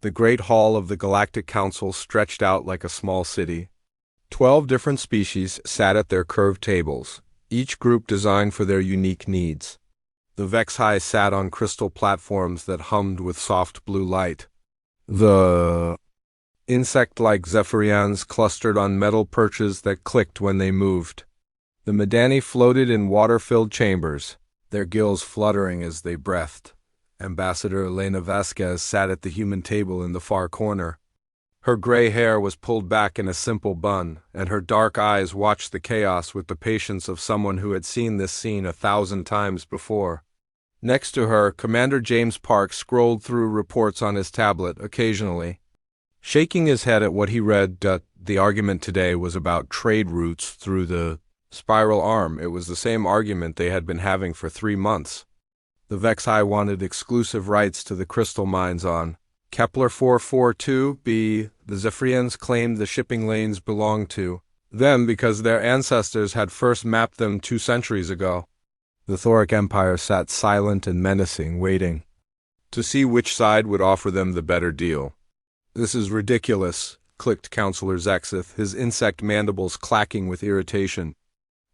The great hall of the Galactic Council stretched out like a small city. 12 different species sat at their curved tables, each group designed for their unique needs. The HFY sat on crystal platforms that hummed with soft blue light. The insect-like Zephyrians clustered on metal perches that clicked when they moved. The Medani floated in water-filled chambers, their gills fluttering as they breathed. Ambassador Elena Vasquez sat at the human table in the far corner. Her gray hair was pulled back in a simple bun, and her dark eyes watched the chaos with the patience of someone who had seen this scene 1,000 times before. Next to her, Commander James Park scrolled through reports on his tablet occasionally. Shaking his head at what he read, the argument today was about trade routes through the spiral arm. It was the same argument they had been having for 3 months. The HFY wanted exclusive rights to the crystal mines on Kepler 442b. The Zephyrians claimed the shipping lanes belonged to them because their ancestors had first mapped them 2 centuries ago. The Thoric Empire sat silent and menacing, waiting to see which side would offer them the better deal. "This is ridiculous," clicked Counselor Zexith, his insect mandibles clacking with irritation.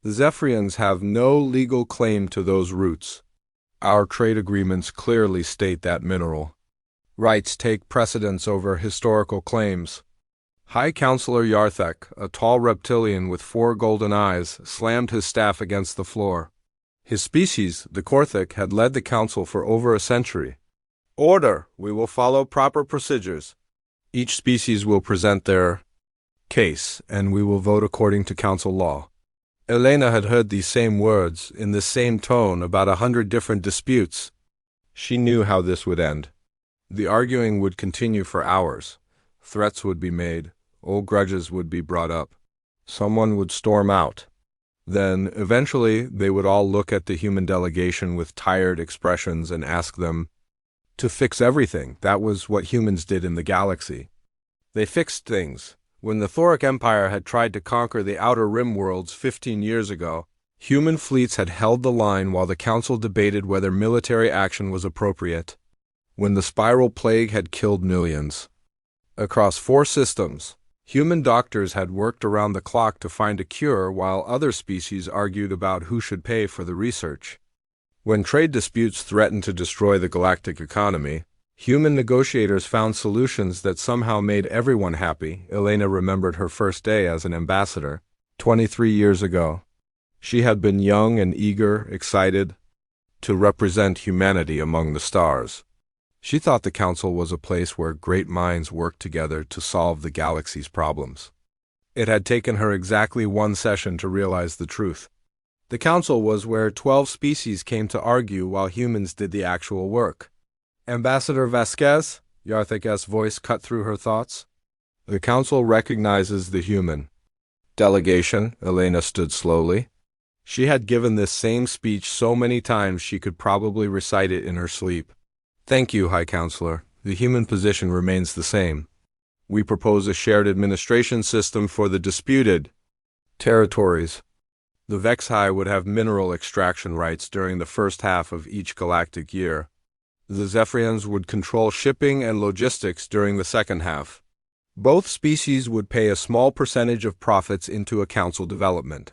"The Zephyrians have no legal claim to those routes. Our trade agreements clearly state that mineral rights take precedence over historical claims." High Counselor Yarthek, a tall reptilian with 4 golden eyes, slammed his staff against the floor. His species, the Korthic, had led the council for over a century. "Order! We will follow proper procedures. Each species will present their case, and we will vote according to council law." Elena had heard these same words, in this same tone, about 100 different disputes. She knew how this would end. The arguing would continue for hours. Threats would be made. Old grudges would be brought up. Someone would storm out. Then, eventually, they would all look at the human delegation with tired expressions and ask them to fix everything. That was what humans did in the galaxy. They fixed things. When the Thoric Empire had tried to conquer the Outer Rim worlds 15 years ago, human fleets had held the line while the Council debated whether military action was appropriate. When the spiral plague had killed millions across 4 systems, human doctors had worked around the clock to find a cure while other species argued about who should pay for the research. When trade disputes threatened to destroy the galactic economy, human negotiators found solutions that somehow made everyone happy. Elena remembered her first day as an ambassador, 23 years ago. She had been young and eager, excited to represent humanity among the stars. She thought the council was a place where great minds worked together to solve the galaxy's problems. It had taken her exactly 1 session to realize the truth. The council was where 12 species came to argue while humans did the actual work. "Ambassador Vasquez," Yarthek's voice cut through her thoughts. "The council recognizes the human delegation." Elena stood slowly. She had given this same speech so many times she could probably recite it in her sleep. "Thank you, High Counselor. The human position remains the same. We propose a shared administration system for the disputed territories. The HFY would have mineral extraction rights during the first half of each galactic year. The Zephyrians would control shipping and logistics during the second half. Both species would pay a small percentage of profits into a council development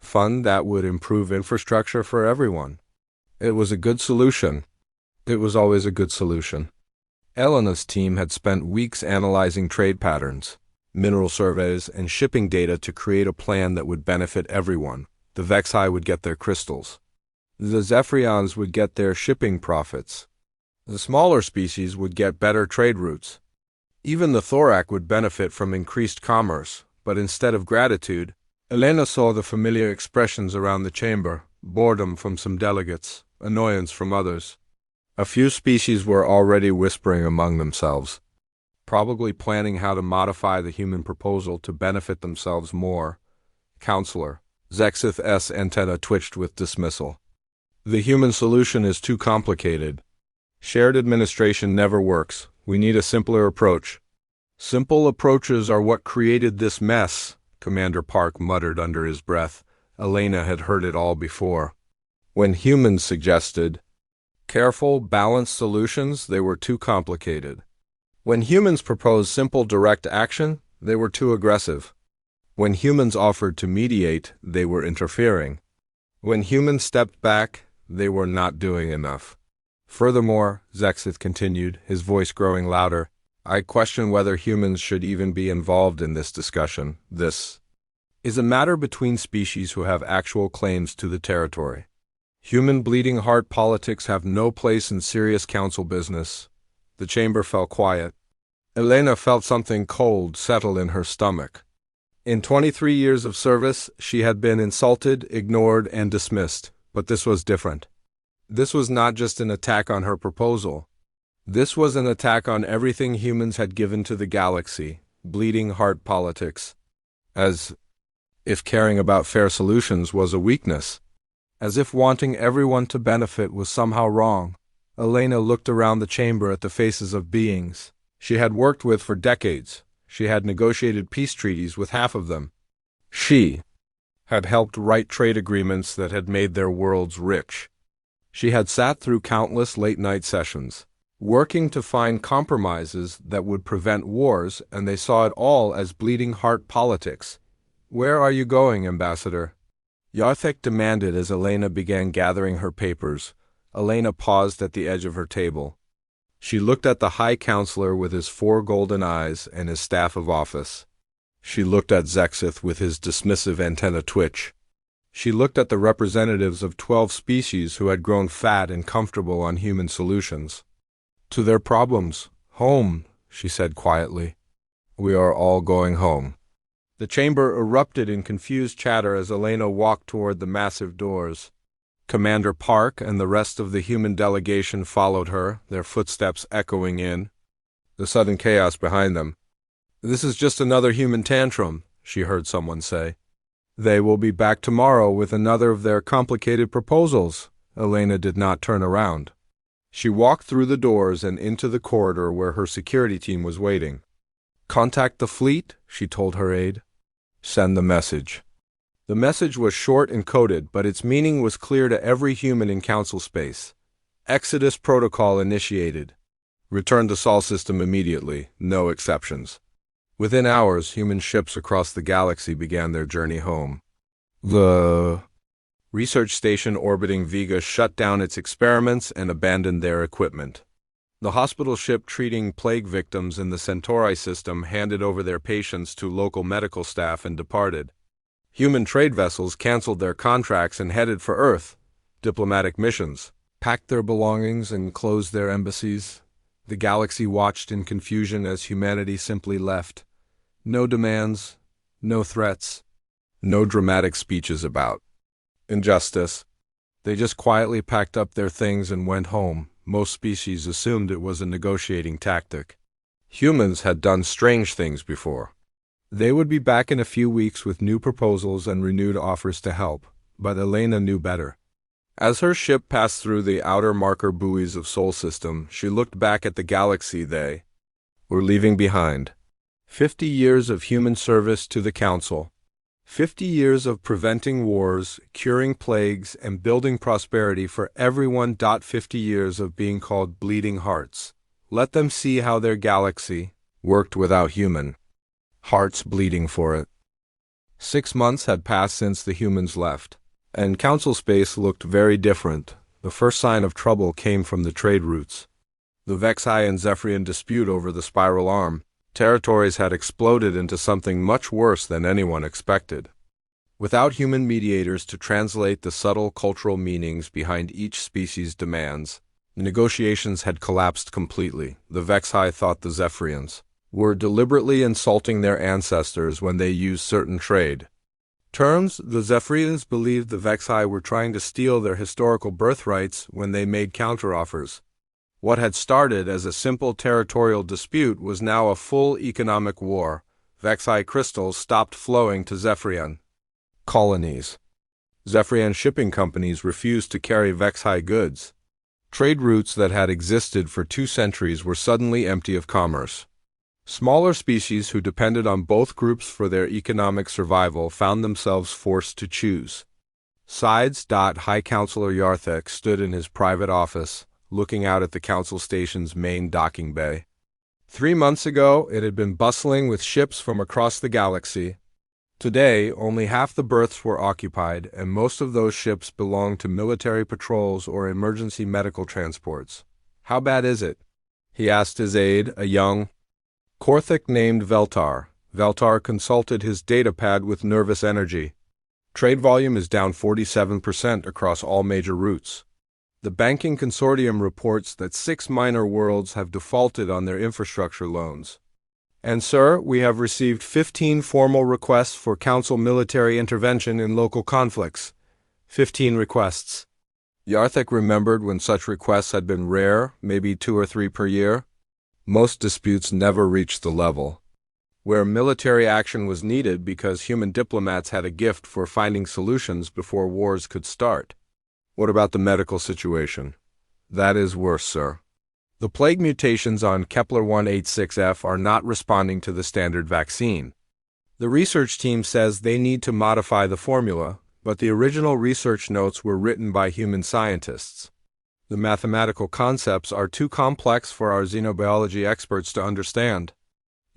fund that would improve infrastructure for everyone. It was a good solution. It was always a good solution. Elena's team had spent weeks analyzing trade patterns, mineral surveys, and shipping data to create a plan that would benefit everyone. The HFY would get their crystals. The Zephyrians would get their shipping profits. The smaller species would get better trade routes. Even the Thorac would benefit from increased commerce, but instead of gratitude, Elena saw the familiar expressions around the chamber: boredom from some delegates, annoyance from others. A few species were already whispering among themselves, probably planning how to modify the human proposal to benefit themselves more. Counselor Zexith's antenna twitched with dismissal. "The human solution is too complicated. Shared administration never works. We need a simpler approach." "Simple approaches are what created this mess," Commander Park muttered under his breath. Elena had heard it all before. When humans suggested careful, balanced solutions, they were too complicated. When humans proposed simple direct action, they were too aggressive. When humans offered to mediate, they were interfering. When humans stepped back, they were not doing enough. Furthermore, Zexith continued, his voice growing louder, I question whether humans should even be involved in this discussion. This is a matter between species who have actual claims to the territory. Human bleeding heart politics have no place in serious council business. The chamber fell quiet. Elena felt something cold settle in her stomach. In 23 years of service, she had been insulted, ignored, and dismissed, but this was different. This was not just an attack on her proposal. This was an attack on everything humans had given to the galaxy, bleeding heart politics. As if caring about fair solutions was a weakness. As if wanting everyone to benefit was somehow wrong. Elena looked around the chamber at the faces of beings she had worked with for decades. She had negotiated peace treaties with half of them. She had helped write trade agreements that had made their worlds rich. She had sat through countless late-night sessions, working to find compromises that would prevent wars, and they saw it all as bleeding heart politics. Where are you going, Ambassador? Yarthek demanded as Elena began gathering her papers. Elena paused at the edge of her table. She looked at the High Counselor with his 4 golden eyes and his staff of office. She looked at Zexith with his dismissive antenna twitch. She looked at the representatives of 12 species who had grown fat and comfortable on human solutions. To their problems, home, she said quietly. We are all going home. The chamber erupted in confused chatter as Elena walked toward the massive doors. Commander Park and the rest of the human delegation followed her, their footsteps echoing in the sudden chaos behind them. This is just another human tantrum, she heard someone say. They will be back tomorrow with another of their complicated proposals. Elena did not turn around. She walked through the doors and into the corridor where her security team was waiting. Contact the fleet, she told her aide. Send the message. The message was short and coded, but its meaning was clear to every human in council space. Exodus protocol initiated. Return to Sol system immediately, no exceptions. Within hours, human ships across the galaxy began their journey home. The research station orbiting Vega shut down its experiments and abandoned their equipment. The hospital ship treating plague victims in the Centauri system handed over their patients to local medical staff and departed. Human trade vessels canceled their contracts and headed for Earth. Diplomatic missions packed their belongings and closed their embassies. The galaxy watched in confusion as humanity simply left. No demands, no threats, no dramatic speeches about injustice. They just quietly packed up their things and went home. Most species assumed it was a negotiating tactic. Humans had done strange things before. They would be back in a few weeks with new proposals and renewed offers to help, but Elena knew better. As her ship passed through the outer marker buoys of Sol System, she looked back at the galaxy they were leaving behind. 50 years of human service to the Council. 50 years of preventing wars, curing plagues, and building prosperity for everyone. 50 years of being called bleeding hearts. Let them see how their galaxy worked without human hearts bleeding for it. 6 months had passed since the humans left, and council space looked very different. The first sign of trouble came from the trade routes. The Vexai and Zephyrian dispute over the spiral arm. Territories had exploded into something much worse than anyone expected. Without human mediators to translate the subtle cultural meanings behind each species' demands, the negotiations had collapsed completely. The Vexai thought the Zephyrians were deliberately insulting their ancestors when they used certain trade terms. The Zephyrians believed the Vexai were trying to steal their historical birthrights when they made counteroffers. What had started as a simple territorial dispute was now a full economic war. Vexai crystals stopped flowing to Zephyrian colonies. Zephyrian shipping companies refused to carry Vexai goods. Trade routes that had existed for 2 centuries were suddenly empty of commerce. Smaller species who depended on both groups for their economic survival found themselves forced to choose sides. High Counselor Yarthek stood in his private office, looking out at the council station's main docking bay. 3 months ago, it had been bustling with ships from across the galaxy. Today, only half the berths were occupied, and most of those ships belonged to military patrols or emergency medical transports. "How bad is it?" he asked his aide, a young Korthik named Veltar. Veltar consulted his datapad with nervous energy. "Trade volume is down 47% across all major routes. The banking consortium reports that 6 minor worlds have defaulted on their infrastructure loans. And, sir, we have received 15 formal requests for council military intervention in local conflicts." 15 requests. Yarthek remembered when such requests had been rare, maybe 2 or 3 per year. Most disputes never reached the level where military action was needed because human diplomats had a gift for finding solutions before wars could start. "What about the medical situation?" "That is worse, sir. The plague mutations on Kepler 186f are not responding to the standard vaccine. The research team says they need to modify the formula, but the original research notes were written by human scientists. The mathematical concepts are too complex for our xenobiology experts to understand."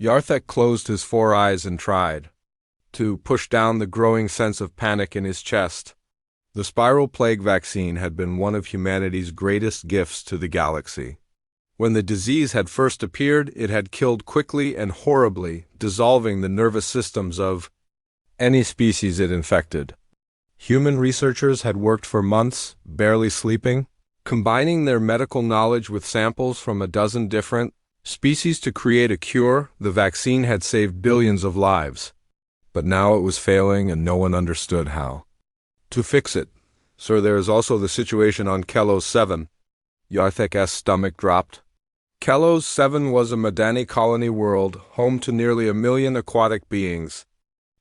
Yarthek closed his 4 eyes and tried to push down the growing sense of panic in his chest. The spiral plague vaccine had been one of humanity's greatest gifts to the galaxy. When the disease had first appeared, it had killed quickly and horribly, dissolving the nervous systems of any species it infected. Human researchers had worked for months, barely sleeping, combining their medical knowledge with samples from a dozen different species to create a cure. The vaccine had saved billions of lives. But now it was failing and no one understood how to fix it. "Sir, there is also the situation on Kelos 7. Yarthek's stomach dropped. Kelos 7 was a Madani colony world, home to nearly 1 million aquatic beings.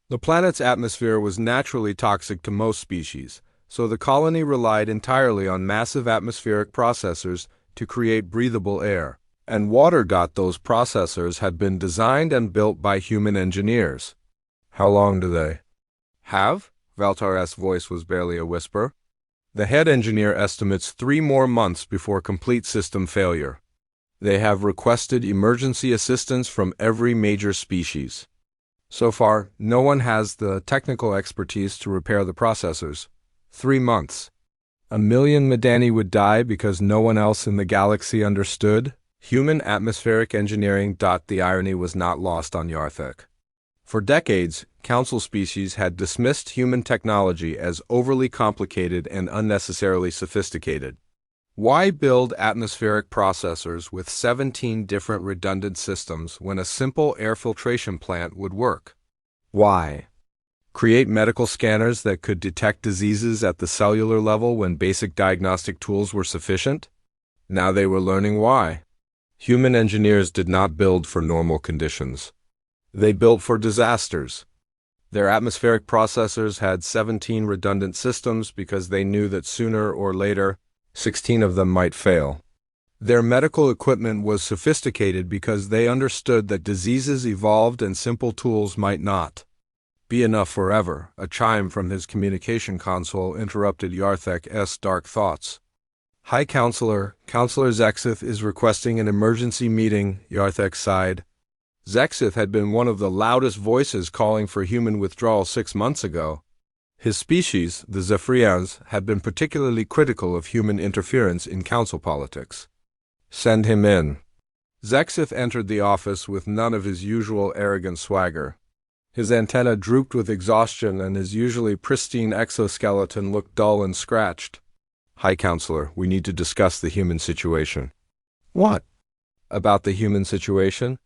The planet's atmosphere was naturally toxic to most species, so the colony relied entirely on massive atmospheric processors to create breathable air. And water. Those processors had been designed and built by human engineers. "How long do they have?" Valtar's voice was barely a whisper. "The head engineer estimates 3 more months before complete system failure. They have requested emergency assistance from every major species. So far, no one has the technical expertise to repair the processors. 3 months. 1 million Madani would die because no one else in the galaxy understood human atmospheric engineering. The irony was not lost on Yarthek. For decades, council species had dismissed human technology as overly complicated and unnecessarily sophisticated. Why build atmospheric processors with 17 different redundant systems when a simple air filtration plant would work? Why create medical scanners that could detect diseases at the cellular level when basic diagnostic tools were sufficient? Now they were learning why. Human engineers did not build for normal conditions. They built for disasters. Their atmospheric processors had 17 redundant systems because they knew that sooner or later, 16 of them might fail. Their medical equipment was sophisticated because they understood that diseases evolved and simple tools might not be enough forever. A chime from his communication console interrupted Yarthek's dark thoughts. "Hi, Counselor. Counselor Zexith is requesting an emergency meeting," Yarthek sighed. Zexith had been one of the loudest voices calling for human withdrawal 6 months ago. His species, the Zephyrians, had been particularly critical of human interference in council politics. "Send him in." Zexith entered the office with none of his usual arrogant swagger. His antenna drooped with exhaustion and his usually pristine exoskeleton looked dull and scratched. "Hi, Counselor. We need to discuss the human situation." "What?" "About the human situation?"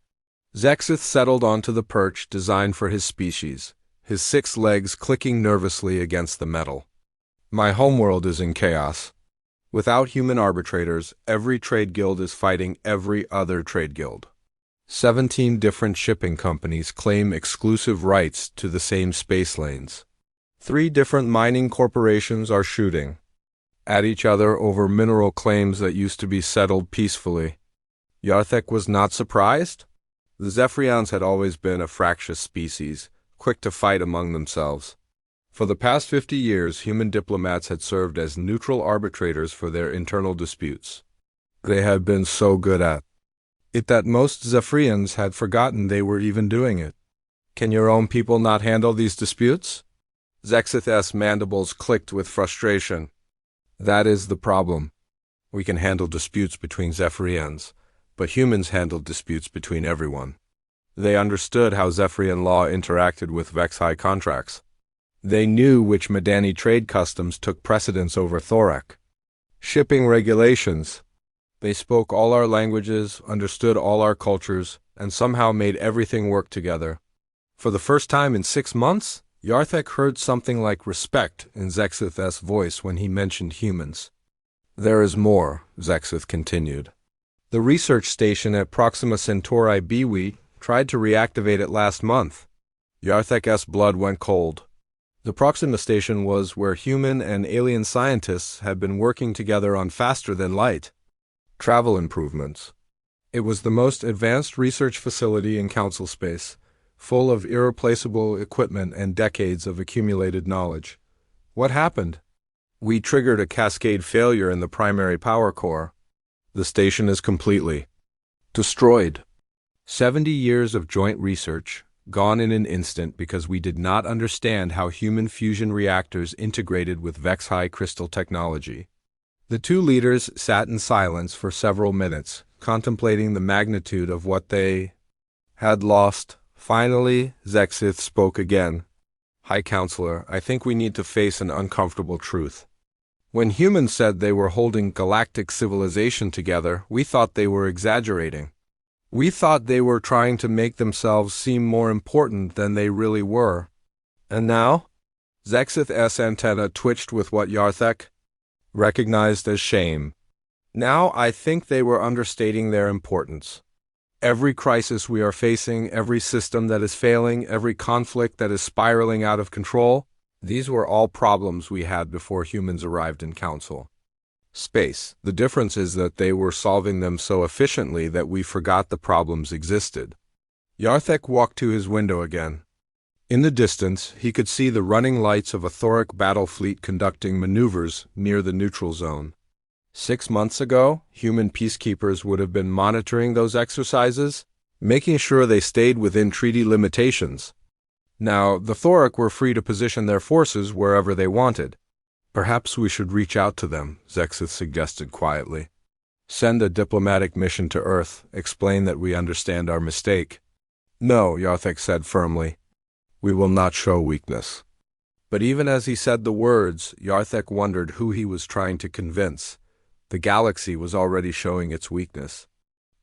Zexith settled onto the perch designed for his species, his 6 legs clicking nervously against the metal. "My homeworld is in chaos. Without human arbitrators, every trade guild is fighting every other trade guild. 17 different shipping companies claim exclusive rights to the same space lanes. 3 different mining corporations are shooting at each other over mineral claims that used to be settled peacefully." Yarthek was not surprised. The Zephyrians had always been a fractious species, quick to fight among themselves. For the past 50 years, human diplomats had served as neutral arbitrators for their internal disputes. They had been so good at It that most Zephyrians had forgotten they were even doing it. Can your own people not handle these disputes? Zexith's mandibles clicked with frustration. That is the problem. We can handle disputes between Zephyrians, but humans handle disputes between everyone. They understood how Zephyrian law interacted with Vex-High contracts. They knew which Madani trade customs took precedence over Thorak. Shipping regulations. They spoke all our languages, understood all our cultures, and somehow made everything work together. For the first time in 6 months, Yarthek heard something like respect in Zexith's voice when he mentioned humans. There is more, Zexith continued. The research station at Proxima Centauri Biwi tried to reactivate it last month. Yarthek's blood went cold. The Proxima station was where human and alien scientists had been working together on faster-than-light travel improvements. It was the most advanced research facility in Council space, full of irreplaceable equipment and decades of accumulated knowledge. What happened? We triggered a cascade failure in the primary power core. The station is completely destroyed. 70 years of joint research, gone in an instant because we did not understand how human fusion reactors integrated with Vex-High crystal technology. The two leaders sat in silence for several minutes, contemplating the magnitude of what they had lost. Finally, Zexith spoke again. High Counselor, I think we need to face an uncomfortable truth. When humans said they were holding galactic civilization together, we thought they were exaggerating. We thought they were trying to make themselves seem more important than they really were. And now? Zexith's antenna twitched with what Yarthek recognized as shame. Now I think they were understating their importance. Every crisis we are facing, every system that is failing, every conflict that is spiraling out of control, these were all problems we had before humans arrived in Council space. The difference is that they were solving them so efficiently that we forgot the problems existed. Yarthek walked to his window again. In the distance, he could see the running lights of a Thoric battle fleet conducting maneuvers near the neutral zone. 6 months ago, human peacekeepers would have been monitoring those exercises, making sure they stayed within treaty limitations. Now, the Thoric were free to position their forces wherever they wanted. Perhaps we should reach out to them, Zexith suggested quietly. Send a diplomatic mission to Earth, explain that we understand our mistake. No, Yarthek said firmly. We will not show weakness. But even as he said the words, Yarthek wondered who he was trying to convince. The galaxy was already showing its weakness.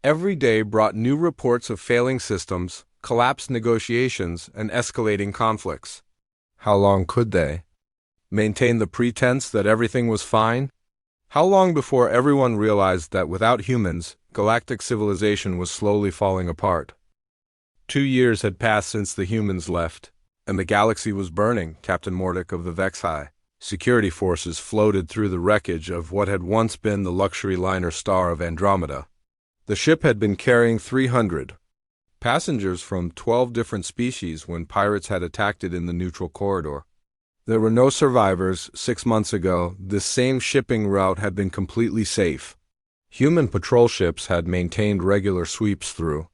Every day brought new reports of failing systems, collapsed negotiations, and escalating conflicts. How long could they maintain the pretense that everything was fine? How long before everyone realized that without humans, galactic civilization was slowly falling apart? 2 years had passed since the humans left, and the galaxy was burning, Captain Mordic of the Vex-High. Security forces floated through the wreckage of what had once been the luxury liner Star of Andromeda. The ship had been carrying 300 passengers from 12 different species when pirates had attacked it in the neutral corridor. There were no survivors. 6 months ago, this same shipping route had been completely safe. Human patrol ships had maintained regular sweeps through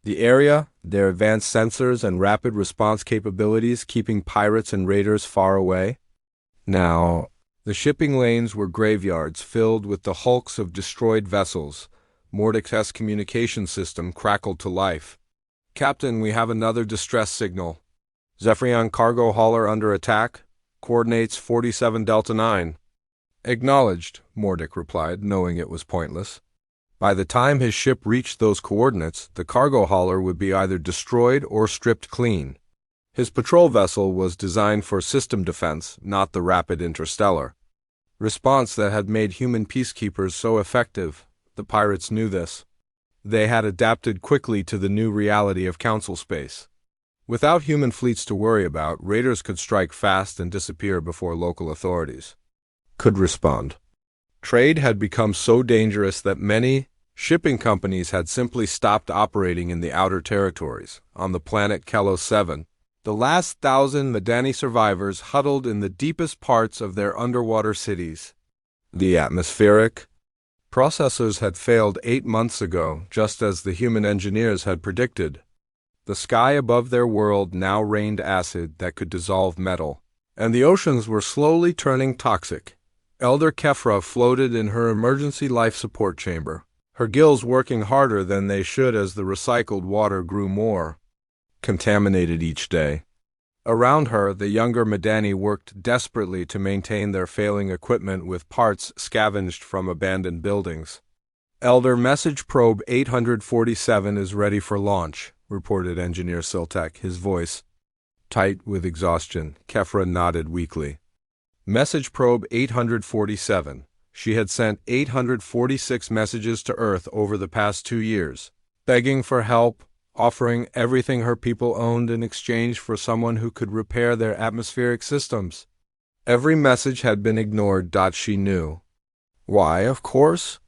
the area, their advanced sensors and rapid response capabilities keeping pirates and raiders far away. Now, the shipping lanes were graveyards filled with the hulks of destroyed vessels. Mordic's communication system crackled to life. Captain, we have another distress signal. Zephyrian cargo hauler under attack. Coordinates 47 Delta 9. Acknowledged, Mordic replied, knowing it was pointless. By the time his ship reached those coordinates, the cargo hauler would be either destroyed or stripped clean. His patrol vessel was designed for system defense, not the rapid interstellar response that had made human peacekeepers so effective. The pirates knew this. They had adapted quickly to the new reality of Council space. Without human fleets to worry about, raiders could strike fast and disappear before local authorities could respond. Trade had become so dangerous that many shipping companies had simply stopped operating in the outer territories. On the planet Kelos 7, the last 1,000 Madani survivors huddled in the deepest parts of their underwater cities. The atmospheric Processors had failed 8 months ago, just as the human engineers had predicted. The sky above their world now rained acid that could dissolve metal, and the oceans were slowly turning toxic. Elder Kefra floated in her emergency life support chamber, her gills working harder than they should as the recycled water grew more contaminated each day. Around her, the younger Madani worked desperately to maintain their failing equipment with parts scavenged from abandoned buildings. Elder Message Probe 847 is ready for launch, reported Engineer Siltek, his voice tight with exhaustion. Kefra nodded weakly. Message Probe 847. She had sent 846 messages to Earth over the past 2 years, begging for help, offering everything her people owned in exchange for someone who could repair their atmospheric systems. Every message had been ignored. She knew. Why, of course?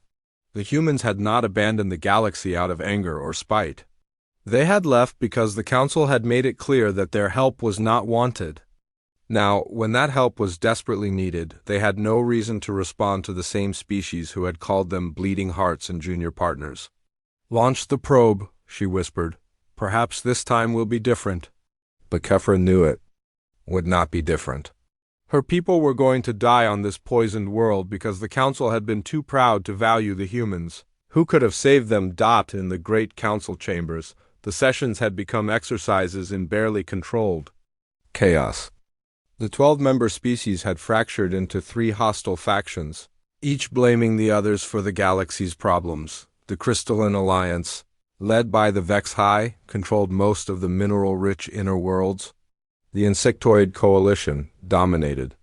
The humans had not abandoned the galaxy out of anger or spite. They had left because the Council had made it clear that their help was not wanted. Now, when that help was desperately needed, they had no reason to respond to the same species who had called them bleeding hearts and junior partners. "Launch the probe," she whispered. "Perhaps this time will be different." But Kefra knew it would not be different. Her people were going to die on this poisoned world because the Council had been too proud to value the humans. Who could have saved them? In the great council chambers, the sessions had become exercises in barely controlled chaos. The 12-member species had fractured into 3 hostile factions, each blaming the others for the galaxy's problems. The Crystalline Alliance, led by the Vex High, controlled most of the mineral-rich inner worlds. The Insectoid Coalition dominated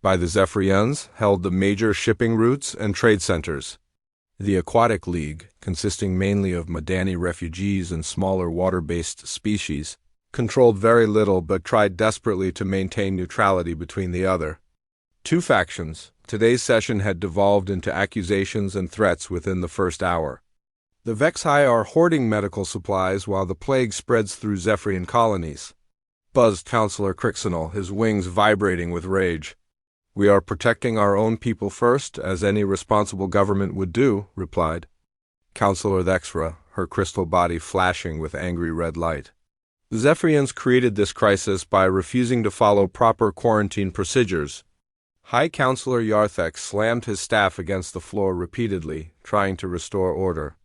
by the Zephyrians, held the major shipping routes and trade centers. The Aquatic League, consisting mainly of Madani refugees and smaller water-based species, controlled very little but tried desperately to maintain neutrality between the other 2 factions. Today's session had devolved into accusations and threats within the first hour. The Vex High are hoarding medical supplies while the plague spreads through Zephyrian colonies, buzzed Counselor Crixinal, his wings vibrating with rage. "We are protecting our own people first, as any responsible government would do," replied Counselor Thexra, her crystal body flashing with angry red light. The Zephyrians created this crisis by refusing to follow proper quarantine procedures. High Counselor Yarthek slammed his staff against the floor repeatedly, trying to restore order.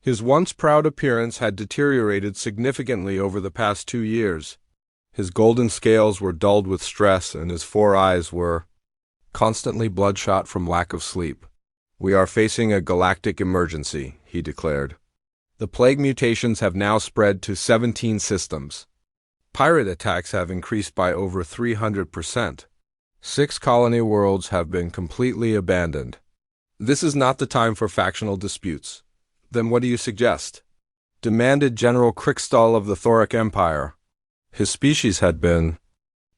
His once proud appearance had deteriorated significantly over the past 2 years. His golden scales were dulled with stress, and his 4 eyes were constantly bloodshot from lack of sleep. "We are facing a galactic emergency," he declared. "The plague mutations have now spread to 17 systems. Pirate attacks have increased by over 300%. 6 colony worlds have been completely abandoned. This is not the time for factional disputes." "Then what do you suggest?" demanded General Krikstal of the Thoric Empire. His species had been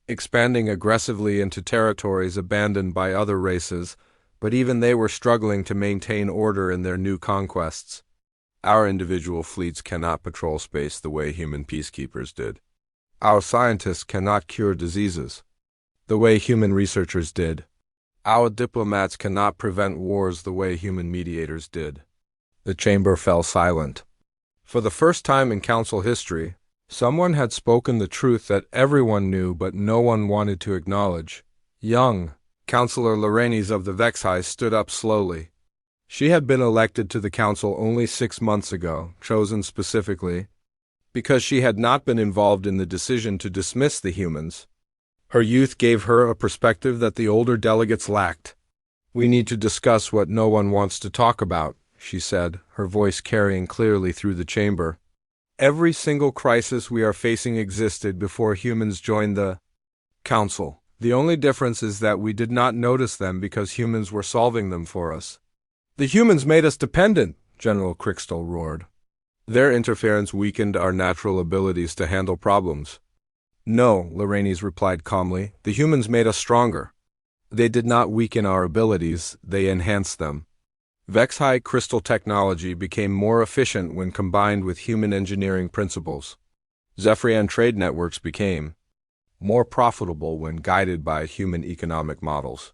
expanding aggressively into territories abandoned by other races, but even they were struggling to maintain order in their new conquests. "Our individual fleets cannot patrol space the way human peacekeepers did. Our scientists cannot cure diseases the way human researchers did. Our diplomats cannot prevent wars the way human mediators did." The chamber fell silent. For the first time in Council history, someone had spoken the truth that everyone knew but no one wanted to acknowledge. Young Councillor Lorenes of the Vex High stood up slowly. She had been elected to the Council only 6 months ago, chosen specifically because she had not been involved in the decision to dismiss the humans. Her youth gave her a perspective that the older delegates lacked. "We need to discuss what no one wants to talk about," she said, her voice carrying clearly through the chamber. "Every single crisis we are facing existed before humans joined the Council. The only difference is that we did not notice them because humans were solving them for us." "The humans made us dependent," General Krikstal roared. "Their interference weakened our natural abilities to handle problems." "No," Lorenes replied calmly, "the humans made us stronger. They did not weaken our abilities, they enhanced them. Vex High crystal technology became more efficient when combined with human engineering principles. Zephyrian trade networks became more profitable when guided by human economic models.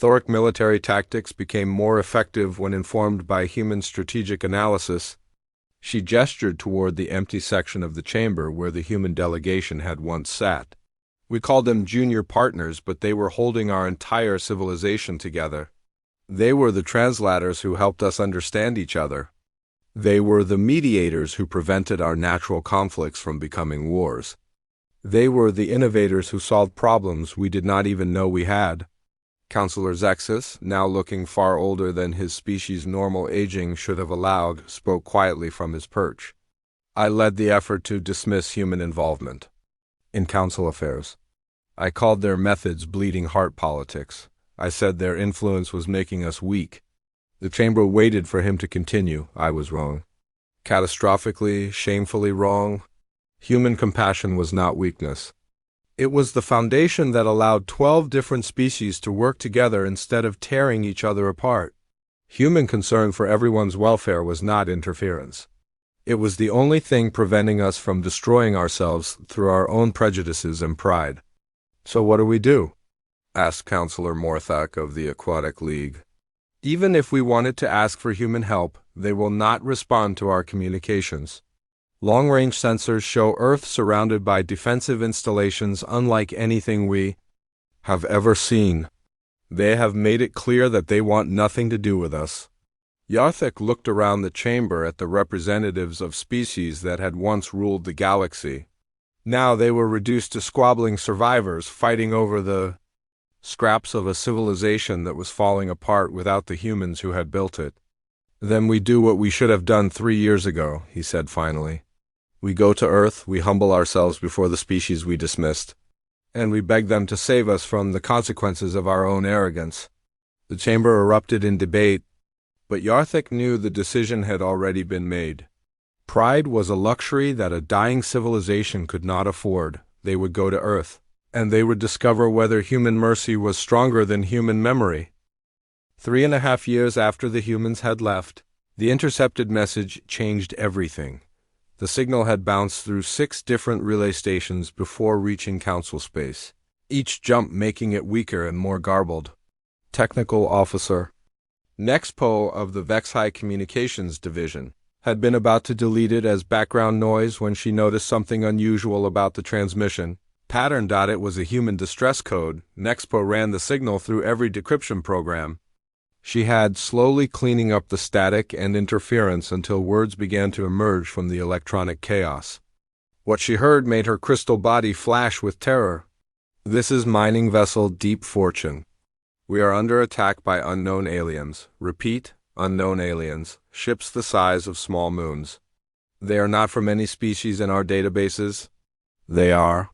Thoric military tactics became more effective when informed by human strategic analysis. She gestured toward the empty section of the chamber where the human delegation had once sat. We called them junior partners, but they were holding our entire civilization together. They were the translators who helped us understand each other. They were the mediators who prevented our natural conflicts from becoming wars. They were the innovators who solved problems we did not even know we had. Counselor Zexus, now looking far older than his species' normal aging should have allowed, spoke quietly from his perch. I led the effort to dismiss human involvement in council affairs. I called their methods bleeding heart politics. I said their influence was making us weak. The chamber waited for him to continue. I was wrong. Catastrophically, shamefully wrong. Human compassion was not weakness. It was the foundation that allowed 12 different species to work together instead of tearing each other apart. Human concern for everyone's welfare was not interference. It was the only thing preventing us from destroying ourselves through our own prejudices and pride. So what do we do? Asked Counselor Morthak of the Aquatic League. Even if we wanted to ask for human help, they will not respond to our communications. Long-range sensors show Earth surrounded by defensive installations unlike anything we have ever seen. They have made it clear that they want nothing to do with us. Yarthik looked around the chamber at the representatives of species that had once ruled the galaxy. Now they were reduced to squabbling survivors fighting over the scraps of a civilization that was falling apart without the humans who had built it. Then we do what we should have done 3 years ago, he said finally. We go to Earth, we humble ourselves before the species we dismissed, and we beg them to save us from the consequences of our own arrogance. The chamber erupted in debate, but Yarthik knew the decision had already been made. Pride was a luxury that a dying civilization could not afford. They would go to Earth, and they would discover whether human mercy was stronger than human memory. 3.5 years after the humans had left, the intercepted message changed everything. The signal had bounced through 6 different relay stations before reaching council space, each jump making it weaker and more garbled. Technical Officer Nexpo of the Vexhi Communications Division had been about to delete it as background noise when she noticed something unusual about the transmission. Patterned that it was a human distress code, Nexpo ran the signal through every decryption program. She had slowly cleaning up the static and interference until words began to emerge from the electronic chaos. What she heard made her crystal body flash with terror. This is mining vessel Deep Fortune. We are under attack by unknown aliens. Repeat, unknown aliens. Ships the size of small moons. They are not from any species in our databases. They are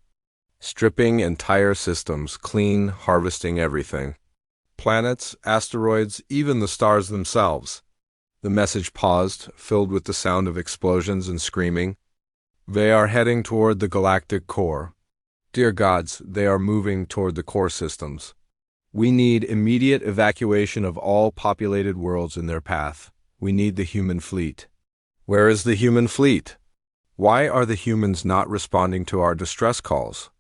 stripping entire systems, clean, harvesting everything. Planets, asteroids, even the stars themselves. The message paused, filled with the sound of explosions and screaming. They are heading toward the galactic core. Dear gods, they are moving toward the core systems. We need immediate evacuation of all populated worlds in their path. We need the human fleet. Where is the human fleet? Why are the humans not responding to our distress calls?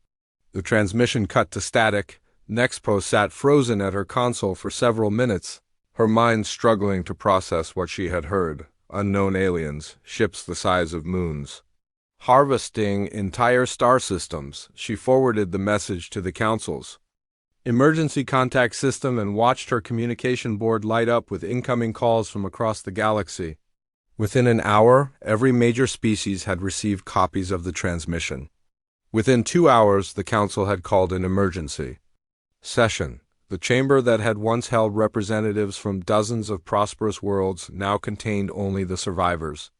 The transmission cut to static. Nexpo sat frozen at her console for several minutes, her mind struggling to process what she had heard. Unknown aliens, ships the size of moons. Harvesting entire star systems. She forwarded the message to the councils. Emergency contact system and watched her communication board light up with incoming calls from across the galaxy. Within an hour, every major species had received copies of the transmission. Within 2 hours, the council had called an emergency session. The chamber that had once held representatives from dozens of prosperous worlds now contained only the survivors.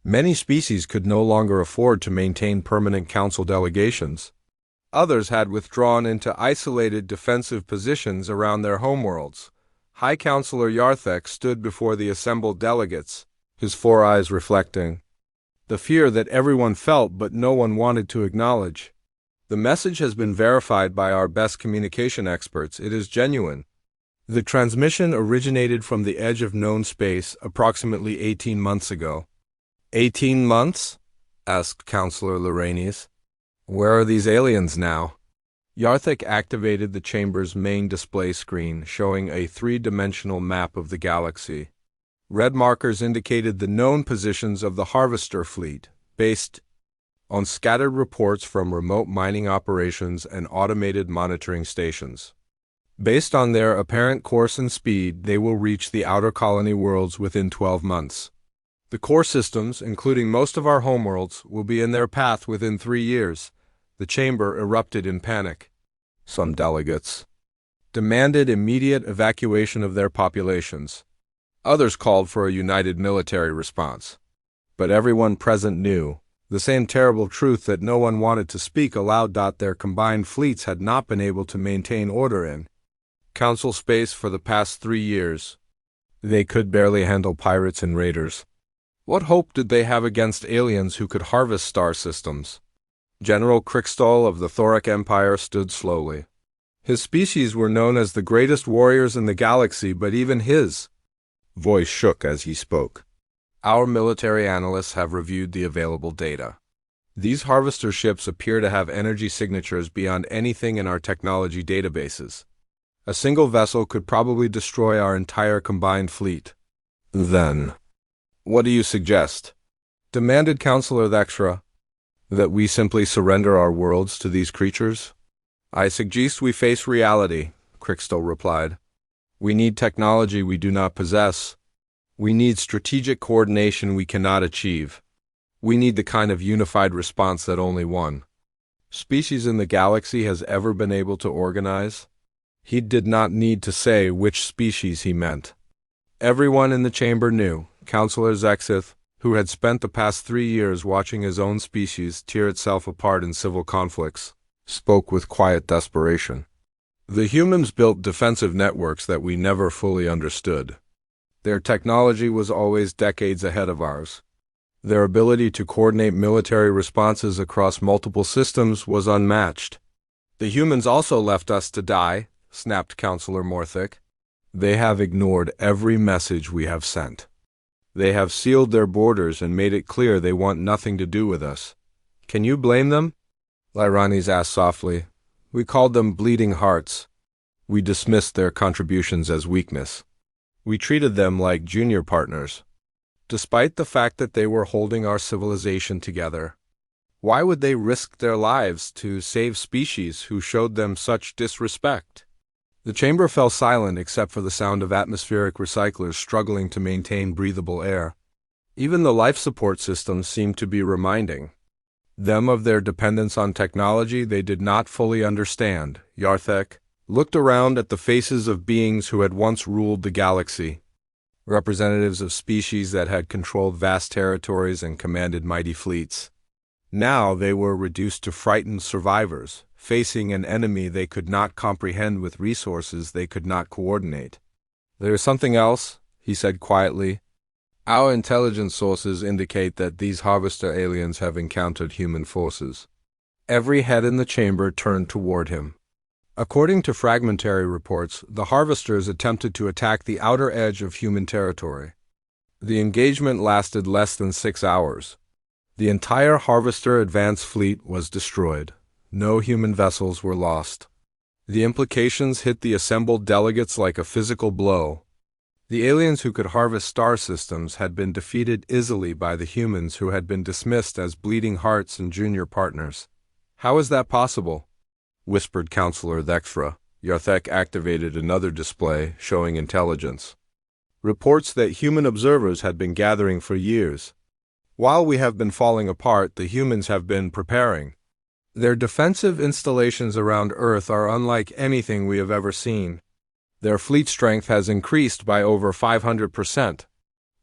Many species could no longer afford to maintain permanent council delegations. Others had withdrawn into isolated defensive positions around their homeworlds. High Counselor Yarthek stood before the assembled delegates, his 4 eyes reflecting the fear that everyone felt but no one wanted to acknowledge. The message has been verified by our best communication experts. It is genuine. The transmission originated from the edge of known space approximately 18 months ago. 18 months? Asked Counselor Lorraines. Where are these aliens now? Yarthik activated the chamber's main display screen, showing a three-dimensional map of the galaxy. Red markers indicated the known positions of the Harvester fleet, based on scattered reports from remote mining operations and automated monitoring stations. Based on their apparent course and speed, they will reach the outer colony worlds within 12 months. The core systems, including most of our homeworlds, will be in their path within 3 years. The chamber erupted in panic. Some delegates demanded immediate evacuation of their populations. Others called for a united military response. But everyone present knew the same terrible truth that no one wanted to speak aloud. Their combined fleets had not been able to maintain order in Council space for the past 3 years. They could barely handle pirates and raiders. What hope did they have against aliens who could harvest star systems? General Krikstal of the Thoric Empire stood slowly. His species were known as the greatest warriors in the galaxy, but even his voice shook as he spoke. Our military analysts have reviewed the available data. These harvester ships appear to have energy signatures beyond anything in our technology databases. A single vessel could probably destroy our entire combined fleet. Then, what do you suggest? Demanded Counselor Thexra. That we simply surrender our worlds to these creatures? I suggest we face reality, Krikstal replied. We need technology we do not possess. We need strategic coordination we cannot achieve. We need the kind of unified response that only one species in the galaxy has ever been able to organize. He did not need to say which species he meant. Everyone in the chamber knew. Counselor Zexith, who had spent the past 3 years watching his own species tear itself apart in civil conflicts, spoke with quiet desperation. The humans built defensive networks that we never fully understood. Their technology was always decades ahead of ours. Their ability to coordinate military responses across multiple systems was unmatched. The humans also left us to die, snapped Counselor Morthic. They have ignored every message we have sent. They have sealed their borders and made it clear they want nothing to do with us. Can you blame them? Lyranes asked softly. We called them bleeding hearts. We dismissed their contributions as weakness. We treated them like junior partners. Despite the fact that they were holding our civilization together, why would they risk their lives to save species who showed them such disrespect? The chamber fell silent except for the sound of atmospheric recyclers struggling to maintain breathable air. Even the life support systems seemed to be reminding them of their dependence on technology they did not fully understand. Yarthek looked around at the faces of beings who had once ruled the galaxy, representatives of species that had controlled vast territories and commanded mighty fleets. Now they were reduced to frightened survivors, facing an enemy they could not comprehend with resources they could not coordinate. There is something else, he said quietly. Our intelligence sources indicate that these harvester aliens have encountered human forces. Every head in the chamber turned toward him. According to fragmentary reports, the harvesters attempted to attack the outer edge of human territory. The engagement lasted less than 6 hours. The entire harvester advance fleet was destroyed. No human vessels were lost. The implications hit the assembled delegates like a physical blow. The aliens who could harvest star systems had been defeated easily by the humans who had been dismissed as bleeding hearts and junior partners. How is that possible? Whispered Counselor Thexra. Yarthek activated another display showing intelligence. Reports that human observers had been gathering for years. While we have been falling apart, the humans have been preparing. Their defensive installations around Earth are unlike anything we have ever seen. Their fleet strength has increased by over 500%.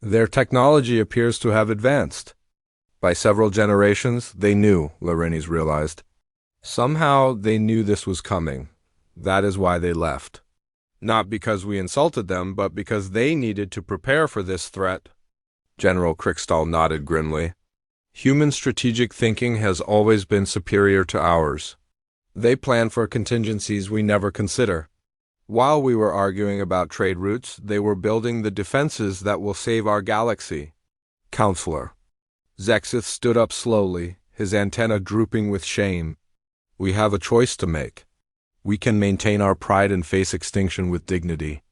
Their technology appears to have advanced. By several generations, they knew, Lyranes realized. Somehow they knew this was coming. That is why they left. Not because we insulted them, but because they needed to prepare for this threat. General Krikstal nodded grimly. Human strategic thinking has always been superior to ours. They plan for contingencies we never consider. While we were arguing about trade routes, they were building the defenses that will save our galaxy. Counselor. Zexith stood up slowly, his antenna drooping with shame. We have a choice to make. We can maintain our pride and face extinction with dignity.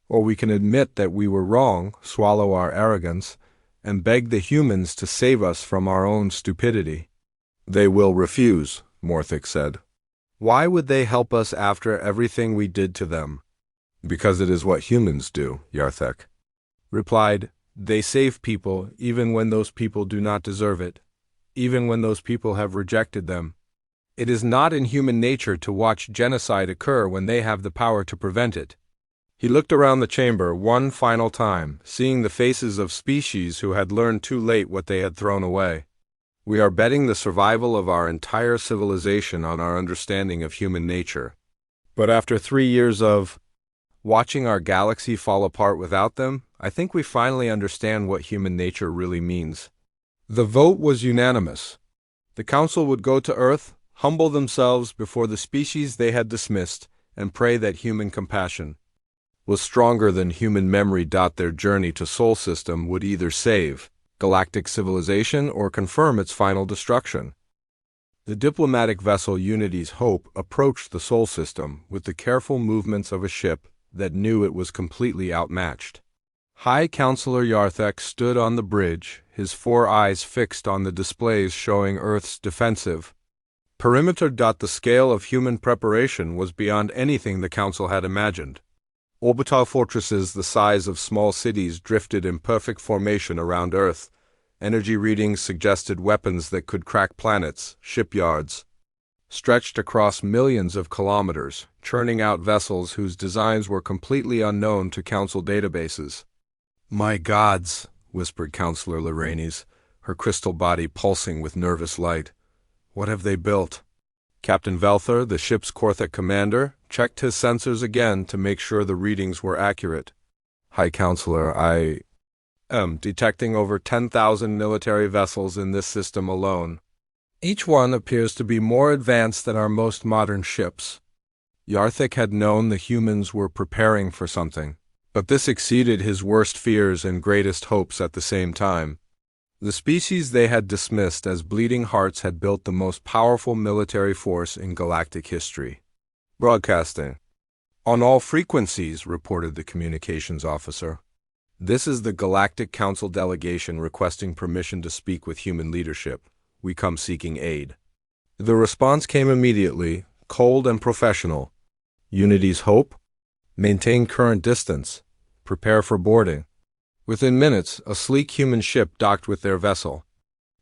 Or we can admit that we were wrong, swallow our arrogance, and beg the humans to save us from our own stupidity. They will refuse, Morthic said. Why would they help us after everything we did to them? Because it is what humans do, Yarthek replied. They save people even when those people do not deserve it, even when those people have rejected them. It is not in human nature to watch genocide occur when they have the power to prevent it. He looked around the chamber one final time, seeing the faces of species who had learned too late what they had thrown away. We are betting the survival of our entire civilization on our understanding of human nature. But after 3 years of watching our galaxy fall apart without them, I think we finally understand what human nature really means. The vote was unanimous. The Council would go to Earth, humble themselves before the species they had dismissed, and pray that human compassion was stronger than human memory. Their journey to Sol System would either save galactic civilization or confirm its final destruction. The diplomatic vessel Unity's Hope approached the Sol System with the careful movements of a ship that knew it was completely outmatched. High Counselor Yarthek stood on the bridge, his 4 eyes fixed on the displays showing Earth's defensive perimeter. The scale of human preparation was beyond anything the Council had imagined. Orbital fortresses the size of small cities drifted in perfect formation around Earth. Energy readings suggested weapons that could crack planets. Shipyards stretched across millions of kilometers, churning out vessels whose designs were completely unknown to Council databases. My gods, whispered Counselor Lorraines, her crystal body pulsing with nervous light. What have they built? Captain Velther, the ship's Korthek commander, checked his sensors again to make sure the readings were accurate. High Counselor, I am detecting over 10,000 military vessels in this system alone. Each one appears to be more advanced than our most modern ships. Yarthek had known the humans were preparing for something, but this exceeded his worst fears and greatest hopes at the same time. The species they had dismissed as bleeding hearts had built the most powerful military force in galactic history. Broadcasting. On all frequencies, reported the communications officer. This is the Galactic Council delegation requesting permission to speak with human leadership. We come seeking aid. The response came immediately, cold and professional. Unity's Hope? Maintain current distance. Prepare for boarding. Within minutes, a sleek human ship docked with their vessel.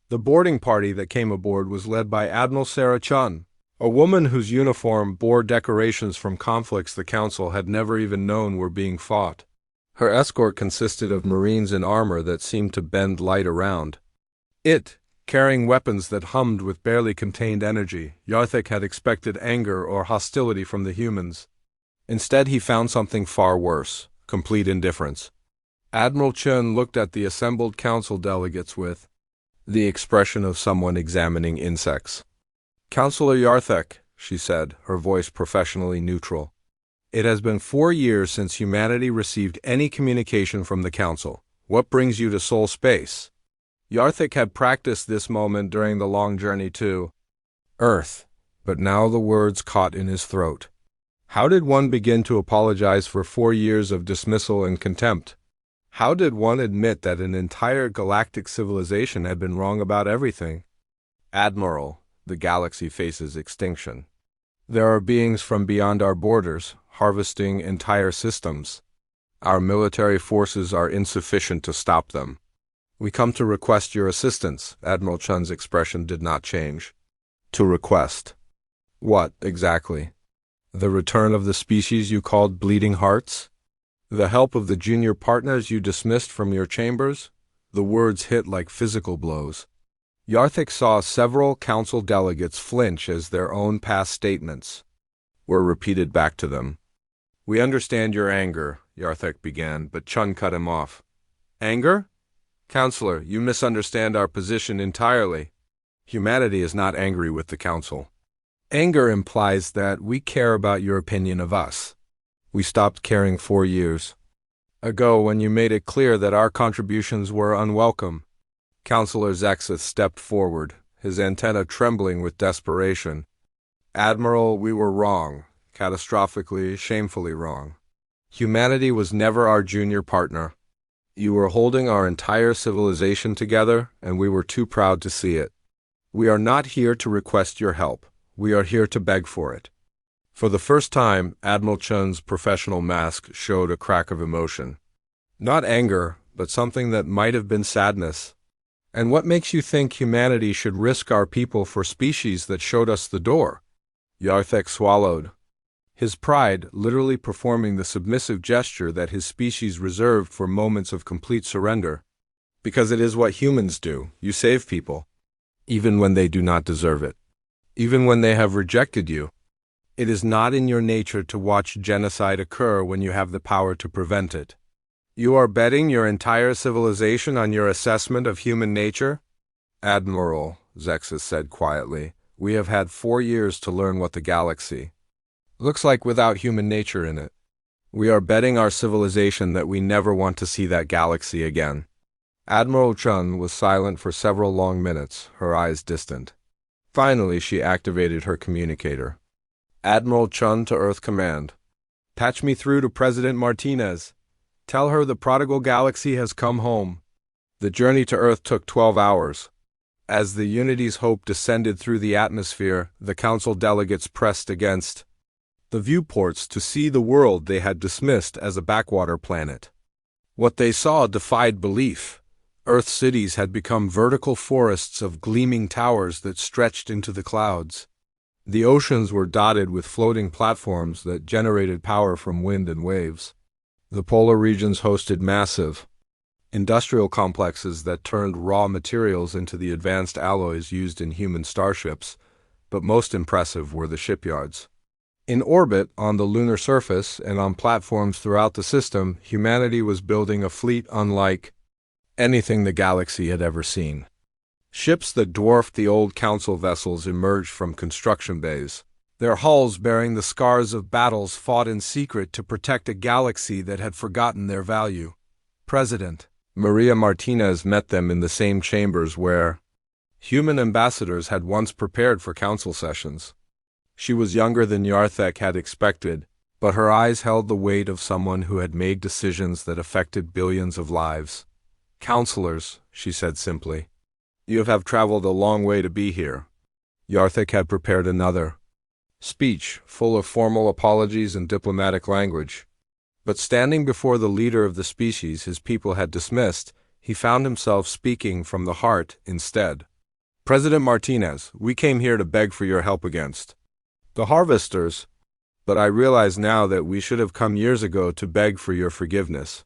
The boarding party that came aboard was led by Admiral Sarah Chun, a woman whose uniform bore decorations from conflicts the Council had never even known were being fought. Her escort consisted of Marines in armor that seemed to bend light around it, carrying weapons that hummed with barely contained energy. Yarthek had expected anger or hostility from the humans. Instead, he found something far worse: complete indifference. Admiral Chun looked at the assembled Council delegates with the expression of someone examining insects. Counselor Yarthek, she said, her voice professionally neutral. It has been 4 years since humanity received any communication from the Council. What brings you to Sol Space? Yarthek had practiced this moment during the long journey to Earth, but now the words caught in his throat. How did one begin to apologize for 4 years of dismissal and contempt? How did one admit that an entire galactic civilization had been wrong about everything? Admiral, the galaxy faces extinction. There are beings from beyond our borders, harvesting entire systems. Our military forces are insufficient to stop them. We come to request your assistance. Admiral Chun's expression did not change. To request. What, exactly? The return of the species you called bleeding hearts? The help of the junior partners you dismissed from your chambers? The words hit like physical blows. Yarthek saw several Council delegates flinch as their own past statements were repeated back to them. We understand your anger, Yarthek began, but Chun cut him off. Anger? Counselor, you misunderstand our position entirely. Humanity is not angry with the Council. Anger implies that we care about your opinion of us. We stopped caring 4 years ago when you made it clear that our contributions were unwelcome. Counselor Zexith stepped forward, his antenna trembling with desperation. Admiral, we were wrong. catastrophically, shamefully wrong. Humanity was never our junior partner. You were holding our entire civilization together, and we were too proud to see it. We are not here to request your help. We are here to beg for it. For the first time, Admiral Chun's professional mask showed a crack of emotion. Not anger, but something that might have been sadness. And what makes you think humanity should risk our people for species that showed us the door? Yarthek swallowed. His pride literally performing the submissive gesture that his species reserved for moments of complete surrender. Because it is what humans do. You save people. Even when they do not deserve it. Even when they have rejected you. It is not in your nature to watch genocide occur when you have the power to prevent it. You are betting your entire civilization on your assessment of human nature? Admiral, Zexus said quietly, we have had 4 years to learn what the galaxy looks like without human nature in it. We are betting our civilization that we never want to see that galaxy again. Admiral Chun was silent for several long minutes, her eyes distant. Finally, she activated her communicator. Admiral Chun to Earth Command. Patch me through to President Martinez. Tell her the prodigal galaxy has come home. The journey to Earth took 12 hours. As the Unity's hope descended through the atmosphere, the Council delegates pressed against the viewports to see the world they had dismissed as a backwater planet. What they saw defied belief. Earth cities had become vertical forests of gleaming towers that stretched into the clouds. The oceans were dotted with floating platforms that generated power from wind and waves. The polar regions hosted massive industrial complexes that turned raw materials into the advanced alloys used in human starships, but most impressive were the shipyards. In orbit, on the lunar surface, and on platforms throughout the system, humanity was building a fleet unlike anything the galaxy had ever seen. Ships that dwarfed the old council vessels emerged from construction bays, their hulls bearing the scars of battles fought in secret to protect a galaxy that had forgotten their value. President Maria Martinez met them in the same chambers where human ambassadors had once prepared for council sessions. She was younger than Yarthek had expected, but her eyes held the weight of someone who had made decisions that affected billions of lives. Counselors, she said simply, you have traveled a long way to be here. Yarthek had prepared another speech, full of formal apologies and diplomatic language. But standing before the leader of the species his people had dismissed, he found himself speaking from the heart instead. President Martinez, we came here to beg for your help against the harvesters, but I realize now that we should have come years ago to beg for your forgiveness.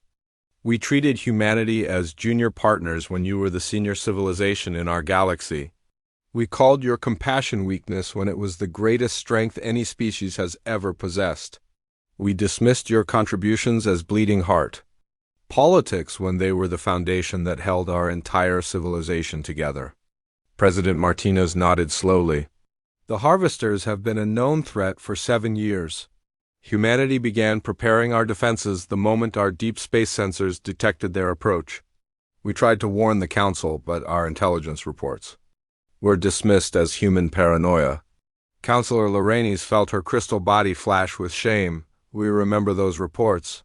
We treated humanity as junior partners when you were the senior civilization in our galaxy. We called your compassion weakness when it was the greatest strength any species has ever possessed. We dismissed your contributions as bleeding heart politics when they were the foundation that held our entire civilization together. President Martinez nodded slowly. The harvesters have been a known threat for 7 years. Humanity began preparing our defenses the moment our deep space sensors detected their approach. We tried to warn the Council, but our intelligence reports were dismissed as human paranoia. Counselor Lorraines felt her crystal body flash with shame. We remember those reports.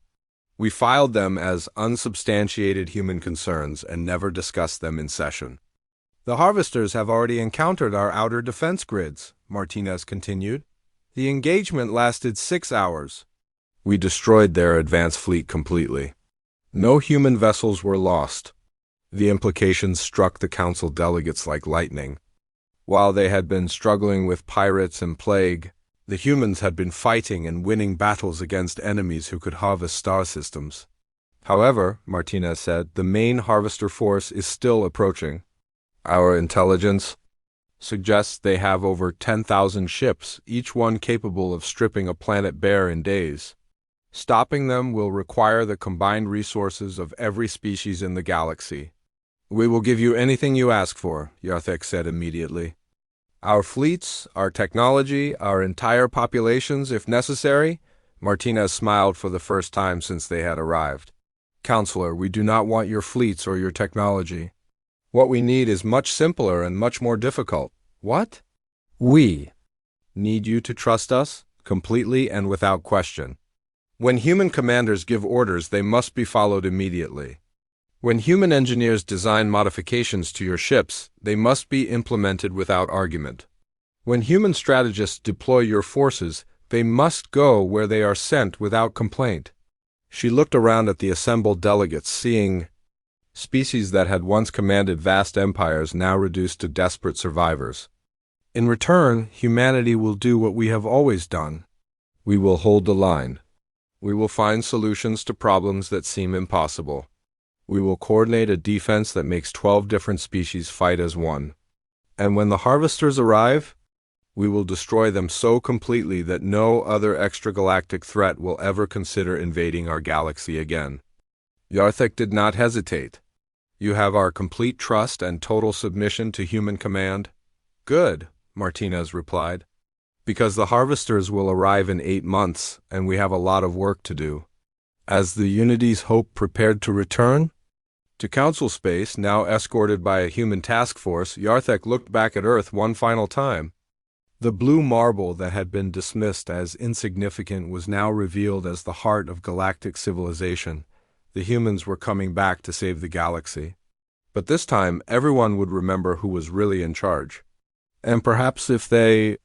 We filed them as unsubstantiated human concerns and never discussed them in session. The harvesters have already encountered our outer defense grids, Martinez continued. The engagement lasted 6 hours. We destroyed their advance fleet completely. No human vessels were lost. The implications struck the council delegates like lightning. While they had been struggling with pirates and plague, the humans had been fighting and winning battles against enemies who could harvest star systems. However, Martinez said, the main harvester force is still approaching. Our intelligence suggests they have over 10,000 ships, each one capable of stripping a planet bare in days. Stopping them will require the combined resources of every species in the galaxy. We will give you anything you ask for, Yarthek said immediately. Our fleets, our technology, our entire populations, if necessary. Martinez smiled for the first time since they had arrived. Counselor, we do not want your fleets or your technology. What we need is much simpler and much more difficult. What? We need you to trust us, completely and without question. When human commanders give orders, they must be followed immediately. When human engineers design modifications to your ships, they must be implemented without argument. When human strategists deploy your forces, they must go where they are sent without complaint. She looked around at the assembled delegates, seeing species that had once commanded vast empires now reduced to desperate survivors. In return, humanity will do what we have always done. We will hold the line. We will find solutions to problems that seem impossible. We will coordinate a defense that makes 12 different species fight as one. And when the harvesters arrive, we will destroy them so completely that no other extragalactic threat will ever consider invading our galaxy again. Yarthek did not hesitate. You have our complete trust and total submission to human command? Good, Martinez replied. Because the harvesters will arrive in 8 months, and we have a lot of work to do. As the Unity's Hope prepared to return to Council space, now escorted by a human task force, Yarthek looked back at Earth one final time. The blue marble that had been dismissed as insignificant was now revealed as the heart of galactic civilization. The humans were coming back to save the galaxy. But this time, everyone would remember who was really in charge. And perhaps if they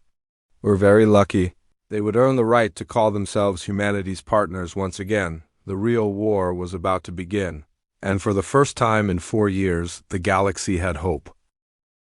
were very lucky, they would earn the right to call themselves humanity's partners once again. The real war was about to begin. And for the first time in 4 years, the galaxy had hope.